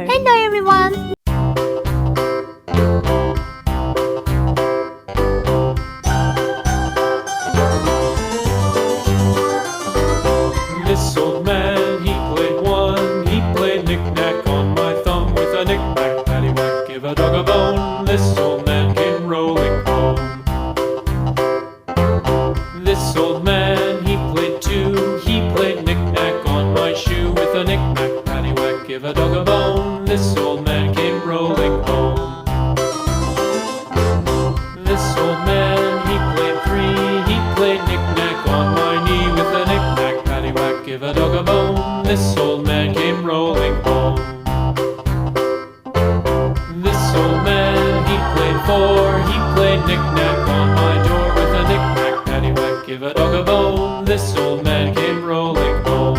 Hello everyone! This old man, he played one. He played knick-knack on my thumb with a knick-knack, paddywhack, give a dog a bone. This old man came rolling home. This old man, he played two. He played knick-knack on my shoe with a knick-knack, paddywhack, give a dog a bone. This old man came rolling home. This old man, he played three. He played knick-knack on my knee with a knick-knack, paddywhack, give a dog a bone. This old man came rolling home. This old man, he played four. He played knick-knack on my door with a knick-knack, paddywhack, give a dog a bone. This old man came rolling home.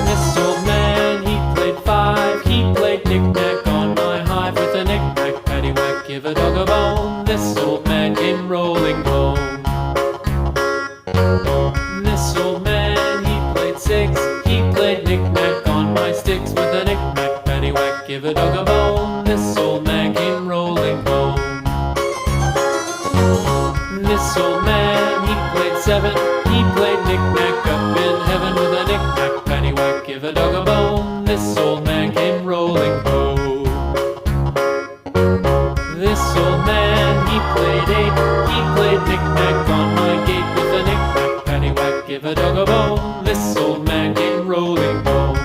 This old man, he played five. He played knick-knack on my hive with a knick-knack, paddywhack, give a dog a bone. This old man came rolling home. This old man, he played six. He played knick-knack on my sticks with a knick-knack, paddywhack, give a dog a bone. This old man came rolling home. This old man, he played seven. He played knick-knack up in heaven with a knick-knack, paddywhack, give a dog a bone. This old man came rolling home. This old man, he played eight. He played knick-knack on my gate with a knick-knack, paddywhack, give a dog a bone. This old man came rolling home.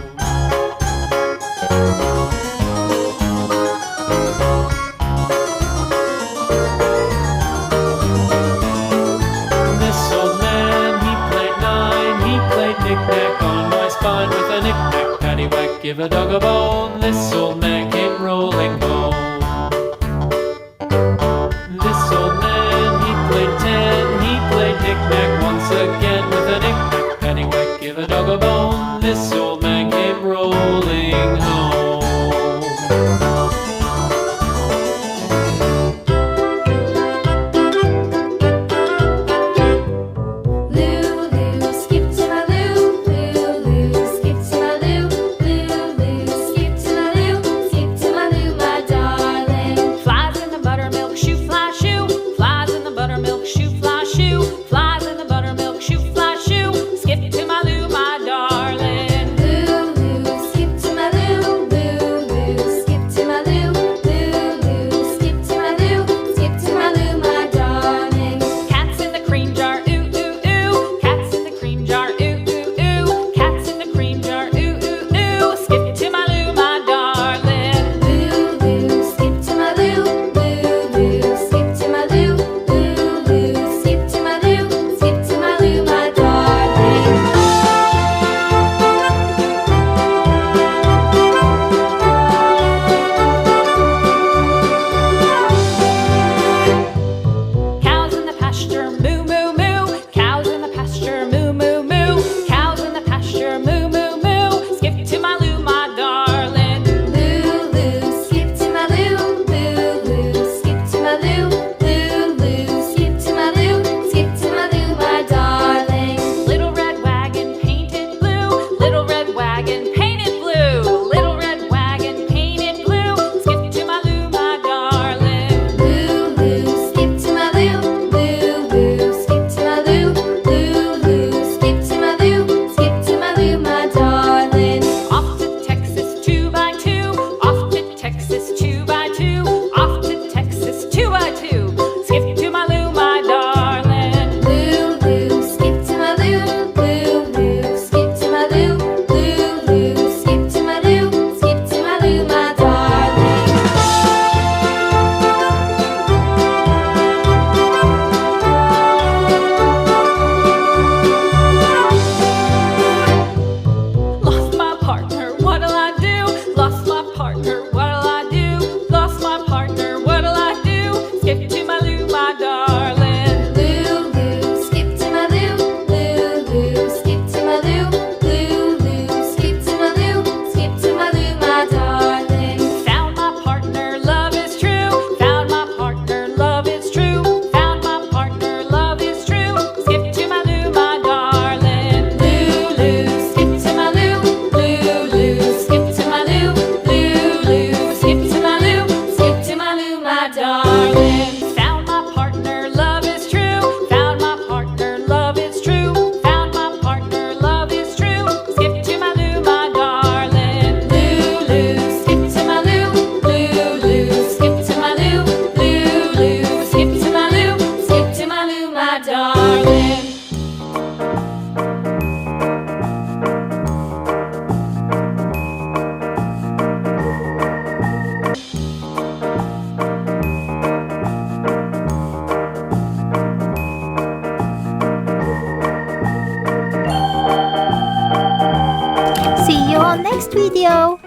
This old man, he played nine. He played knick-knack on my spine with a knick-knack, paddywhack, give a dog a bone. This old man came rolling home. This old man, he played ten. He played knick-knack once again with a knick-knack, paddywhack, give a dog a bone. This old man came rolling home. Lulu, skip to my loo. Lulu, skip to my loo. Lulu, skip to my loo. Skip to my loo, my darling. Flies in the buttermilk shoe, fly shoe. Flies in the buttermilk shoe, fly shoe. Flies in the buttermilk shoe, fly shoe. video.